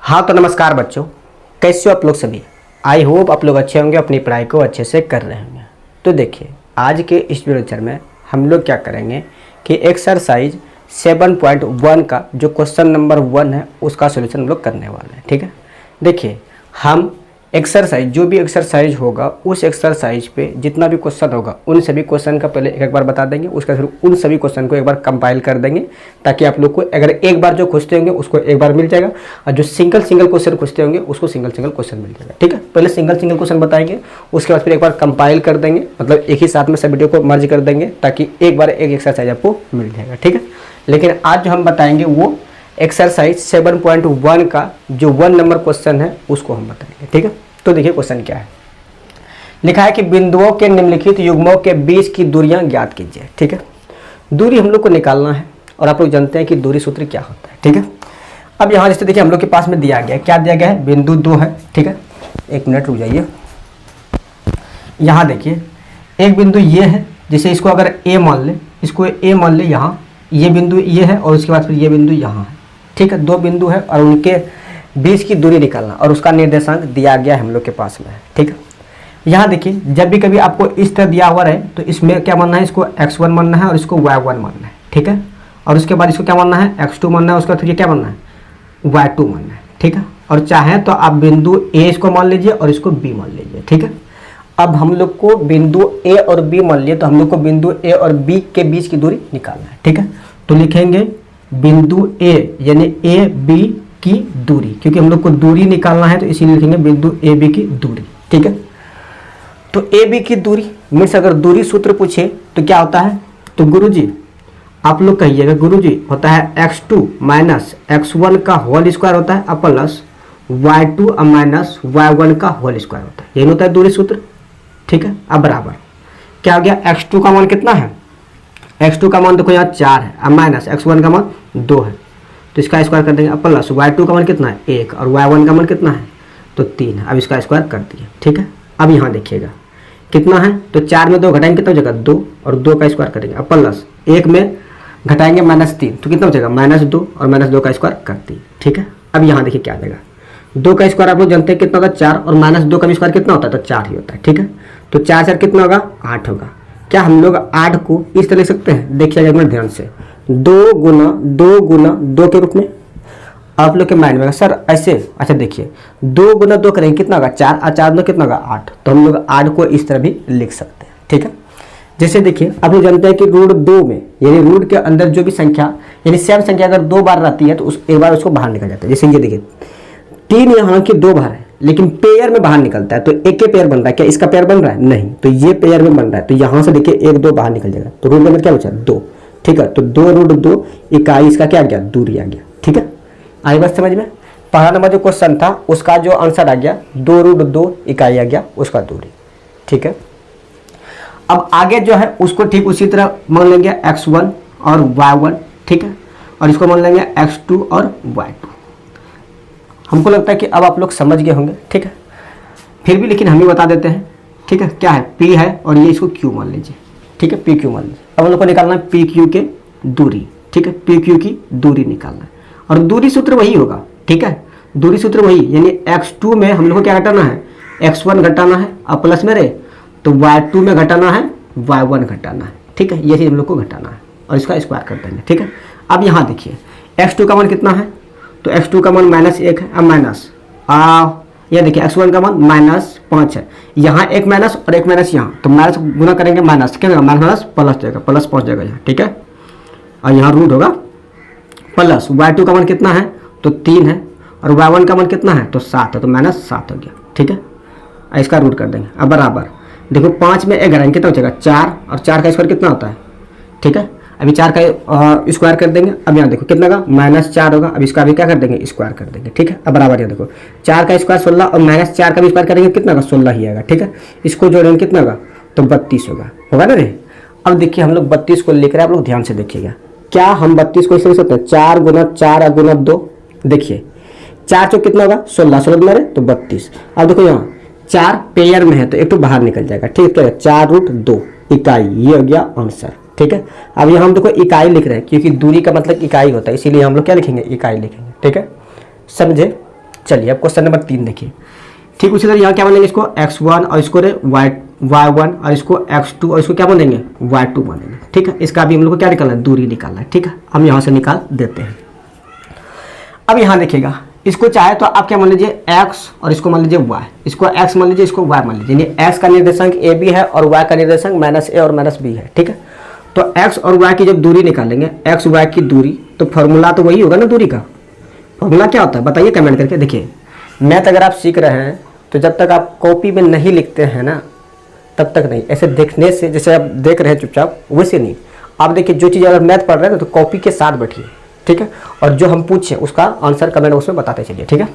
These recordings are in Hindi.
हाँ तो नमस्कार बच्चों, कैसे हो आप लोग सभी। आई होप आप लोग अच्छे होंगे, अपनी पढ़ाई को अच्छे से कर रहे होंगे। तो देखिए आज के इस वीडियो लेक्चर में हम लोग क्या करेंगे कि एक्सरसाइज 7.1 का जो क्वेश्चन नंबर 1 है उसका सोल्यूशन हम लोग करने वाले हैं। ठीक है, देखिए हम एक्सरसाइज जो भी एक्सरसाइज होगा उस एक्सरसाइज पे जितना भी क्वेश्चन होगा उन सभी क्वेश्चन का पहले एक बार बता देंगे, उसके फिर उन सभी क्वेश्चन को एक बार कंपाइल कर देंगे ताकि आप लोग को अगर एक बार जो खोजते होंगे उसको एक बार मिल जाएगा और जो सिंगल क्वेश्चन खोजते होंगे उसको सिंगल क्वेश्चन मिल जाएगा। ठीक है, पहले सिंगल क्वेश्चन बताएंगे, उसके बाद फिर एक बार कंपाइल कर देंगे, मतलब एक ही साथ में सब वीडियो को मर्ज कर देंगे ताकि एक बार एक एक्सरसाइज आपको मिल जाएगा। ठीक है, लेकिन आज जो हम बताएंगे वो एक्सरसाइज 7.1 का जो 1 नंबर क्वेश्चन है उसको हम बताएंगे। ठीक है, तो देखिए क्वेश्चन क्या है। लिखा है कि बिंदुओं के निम्नलिखित युग्मों के बीच की दूरियां ज्ञात कीजिए। ठीक है, दूरी हम लोग को निकालना है और आप लोग जानते हैं कि दूरी सूत्र क्या होता है। ठीक है, अब यहाँ जैसे देखिए हम लोग के पास में दिया गया है, क्या दिया गया है, बिंदु 2 है। ठीक है, एक मिनट रुक जाइए। यहाँ देखिए एक बिंदु ये है, जैसे इसको अगर ए मान ले, इसको ए मान ले, यहाँ ये बिंदु ये है और उसके बाद फिर ये बिंदु यहाँ है। ठीक है, दो बिंदु है और उनके बीच की दूरी निकालना और उसका निर्देशांक दिया गया है हम लोग के पास में। ठीक है, यहाँ देखिए जब भी कभी आपको इस तरह दिया हुआ रहे तो इसमें क्या मानना है, इसको x1 मानना है और इसको y1 मानना है। ठीक है, और उसके बाद इसको क्या मानना है, x2 मानना है, उसके बाद फिर क्या मानना है, y2 मानना है। ठीक है, और चाहे तो आप बिंदु a इसको मान लीजिए और इसको b मान लीजिए। ठीक है, अब हम लोग को बिंदु a और b मान लिए तो हम लोग को बिंदु a और b के बीच की दूरी निकालना है। ठीक है, तो लिखेंगे बिंदु a यानी a b की दूरी, क्योंकि हम लोग को दूरी निकालना है तो इसीलिए लिखेंगे बिंदु ए बी की दूरी। ठीक है, तो ए बी की दूरी मीन्स अगर दूरी सूत्र पूछे तो क्या होता है, तो गुरुजी आप लोग कहिएगा, गुरुजी होता है x2 माइनस x1 का होल स्क्वायर होता है और प्लस y2 माइनस y1 का होल स्क्वायर होता है, यही होता है दूरी सूत्र। ठीक है, अब बराबर क्या हो गया, x2 का मान कितना है, x2 का मान देखो यहाँ 4 है और माइनस x1 का मान 2 है तो इसका स्क्वायर कर देंगे। अब प्लस y2 का मान कितना है 1 और y1 का मान कितना है तो 3 है। अब इसका स्क्वायर कर दिए। ठीक है, अब यहाँ देखिएगा कितना है, तो 4 में 2 घटाएंगे कितना हो जाएगा 2 और 2 का स्क्वायर करेंगे। अब प्लस 1 में घटाएंगे -3 तो कितना हो जाएगा -2 और -2 का स्क्वायर कर दिए। ठीक है, अब यहाँ देखिए क्या आ जाएगा, 2 का स्क्वायर आप लोग जानते हैं कितना होता है 4 और -2 का भी स्क्वायर कितना होता है तो 4 ही होता है। ठीक है, तो 4 4 कितना होगा 8 होगा। क्या हम लोग 8 को इस तरह लिख सकते हैं, देखिएगा एक मिनट ध्यान से, 2 गुना 2 के रूप में। आप लोग के माइंड में सर ऐसे, अच्छा देखिए 2 गुना 2 करेंगे कितना होगा 4 और 4 में कितना होगा 8, तो हम लोग 8 को इस तरह भी लिख सकते हैं। ठीक है, जैसे देखिए आप लोग जानते हैं कि रूट 2 में यानी रूट के अंदर जो भी संख्या यानी सेम संख्या अगर 2 बार रहती है तो उस एक बार उसको बाहर निकल जाता है। जैसे ये देखिए 3 यहाँ की 2 बार है लेकिन पेयर में बाहर निकलता है तो एक के पेयर बन रहा है, क्या इसका पेयर बन रहा है नहीं, तो ये पेयर में बन रहा है तो यहाँ से देखिए 1 2 बाहर निकल जाएगा तो रूट नंबर क्या बचा 2। ठीक है, तो 2√2 इकाई इसका क्या आ गया, दूरी आ गया। ठीक है, आई बात समझ में। पहला नंबर जो क्वेश्चन था उसका जो आंसर आ गया 2√2 इकाई आ गया उसका दूरी। ठीक है, अब आगे जो है उसको ठीक उसी तरह मान लेंगे x1 और y1। ठीक है, और इसको मान लेंगे x2 और y2। हमको लगता है कि अब आप लोग समझ गए होंगे। ठीक है, फिर भी लेकिन हम ही बता देते हैं। ठीक है, क्या है p है और ये इसको q मान लीजिए। ठीक है, pq मान लीजिए। अब हम लोग को निकालना है pq के दूरी। ठीक है, pq की दूरी निकालना है और दूरी सूत्र वही होगा। ठीक है, दूरी सूत्र वही यानी x2 में हम लोग को क्या घटाना है, x1 घटाना है और प्लस में रहे तो y2 में घटाना है y1 घटाना है। ठीक है, ये चीज़ हम लोग को घटाना है और इसका स्क्वायर कर देंगे। ठीक है, अब यहाँ देखिए x2 का मान कितना है, तो x2 का मान -1 है, अब माइनस यह देखिए x1 का मान -5 है, यहाँ एक माइनस और एक माइनस यहाँ, तो माइनस गुना करेंगे माइनस क्या होगा माइनस प्लस जाएगा, प्लस पहुँच जाएगा यहाँ। ठीक है, और यहाँ रूट होगा प्लस y2 का मान कितना है तो 3 है और y1 का मान कितना है तो 7 है तो -7 हो गया। ठीक है, इसका रूट कर देंगे। अब बराबर देखो 5 में 1 घटाएंगे कितना हो जाएगा 4 और 4 का स्क्वायर कितना होता है। ठीक है, अभी 4 का स्क्वायर कर देंगे। अब यहाँ देखो कितना का -4 होगा, अब इसका भी क्या कर देंगे स्क्वायर कर देंगे। ठीक है, अब बराबर यहाँ देखो 4 का स्क्वायर 16 और -4 का भी स्क्वायर करेंगे कितना का 16 ही आएगा। ठीक है, इसको जोड़ेंगे कितना होगा तो 32 होगा ना रे। अब देखिए हम लोग 32 को लिख रहे हैं, आप लोग ध्यान से देखिएगा, क्या हम 32 को इसे लिख सकते हैं 4 गुना 4 गुना 2। देखिए 4 चौक कितना होगा 16, 16 गुना तो 32। अब देखो यहाँ 4 पेयर में है तो एक तो बाहर निकल जाएगा। ठीक है, 4√2 इकाई, ये हो गया आंसर। ठीक है, अब यहाँ हम देखो इकाई लिख रहे हैं क्योंकि दूरी का मतलब इकाई होता है, इसीलिए हम लोग क्या लिखेंगे इकाई लिखेंगे। ठीक है, समझे। चलिए अब क्वेश्चन नंबर 3 देखिए। ठीक उसी तरह यहाँ क्या बनेंगे, इसको x1 और इसको y1 और इसको x2 और इसको क्या बनेंगे y2 बनेंगे। ठीक है, इसका भी हम लोग को क्या निकालना है, दूरी निकालना है। ठीक है, हम यहाँ से निकाल देते हैं। अब यहाँ देखिएगा, इसको चाहे तो आप क्या मान लीजिए x और इसको मान लीजिए y, इसको x मान लीजिए, इसको y मान लीजिए। यानी x का निर्देशांक a b है और y का निर्देशांक -a और -b है। ठीक है, तो x और y की जब दूरी निकालेंगे, x y की दूरी, तो फॉर्मूला तो वही होगा ना दूरी का। फॉर्मूला क्या होता है बताइए कमेंट करके। देखिए मैथ अगर आप सीख रहे हैं तो जब तक आप कॉपी में नहीं लिखते हैं ना तब तक नहीं, ऐसे देखने से, जैसे आप देख रहे हैं चुपचाप वैसे नहीं। आप देखिए जो चीज़ अगर मैथ पढ़ रहे हैं तो कॉपी के साथ बैठिए। ठीक है, और जो हम पूछे उसका आंसर कमेंट बॉक्स में बताते चलिए। ठीक है,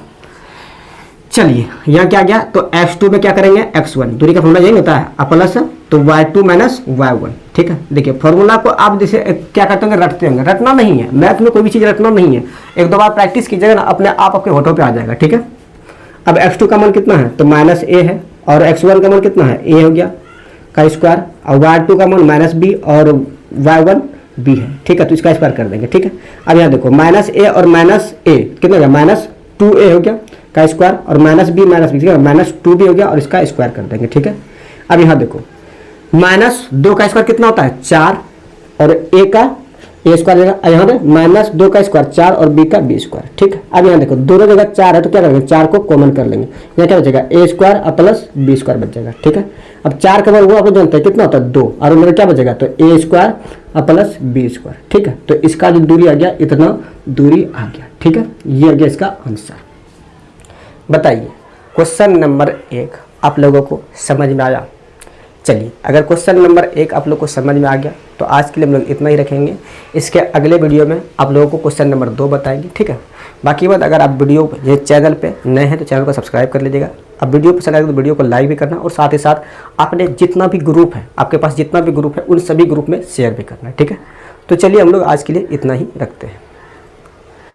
चलिए यहाँ क्या गया, तो x2 में क्या करेंगे, x1 दूरी का फॉर्मूला यही होता है प्लस तो y2 माइनस y1। ठीक है, देखिए फॉर्मूला को आप जैसे क्या करते होंगे, रटते होंगे। रटना नहीं है, मैथ में कोई भी चीज़ रटना नहीं है। एक दो बार प्रैक्टिस कीजिएगा ना, अपने आप आपके होठों पे आ जाएगा। ठीक है, अब x2 का मान कितना है, तो -a है, और x1 का मान कितना है, a हो गया का स्क्वायर, और y2 का मान -b और y1 b है। ठीक है, तो इसका स्क्वायर कर देंगे। ठीक है, अब यहाँ देखो -a और -a कितना हो गया, -2a हो गया का स्क्वायर, और -b ठीक है, -2b हो गया और इसका स्क्वायर कर देंगे। ठीक है, अब यहाँ देखो -2 का स्क्वायर कितना होता है, 4, और a का a स्क्वायर देगा। यहाँ पे -2 का स्क्वायर 4 और b का b स्क्वायर। ठीक है, अब यहाँ देखो दोनों जगह 4 है तो क्या करेंगे, 4 को कॉमन कर लेंगे। यहाँ क्या बचेगा, a स्क्वायर और प्लस b स्क्वायर बच जाएगा। ठीक है, अब 4 का वर्ग वो आप जानते हैं कितना होता है, 2, और मेरा क्या बचेगा, तो a स्क्वायर और प्लस b स्क्वायर। ठीक है, तो इसका जो दूरी आ गया, इतना दूरी आ गया। ठीक है, ये आ गया इसका आंसर। बताइए क्वेश्चन नंबर 1 आप लोगों को समझ में आया। चलिए अगर क्वेश्चन नंबर 1 आप लोग को समझ में आ गया तो आज के लिए हम लोग इतना ही रखेंगे। इसके अगले वीडियो में आप लोगों को क्वेश्चन नंबर 2 बताएंगे। ठीक है, बाकी बात अगर आप वीडियो ये चैनल पे नए हैं तो चैनल को सब्सक्राइब कर लीजिएगा। अब वीडियो पसंद आए तो वीडियो को लाइक भी करना, और साथ ही साथ आपने जितना भी ग्रुप है, आपके पास जितना भी ग्रुप है उन सभी ग्रुप में शेयर भी करना है। ठीक है, तो चलिए हम लोग आज के लिए इतना ही रखते हैं।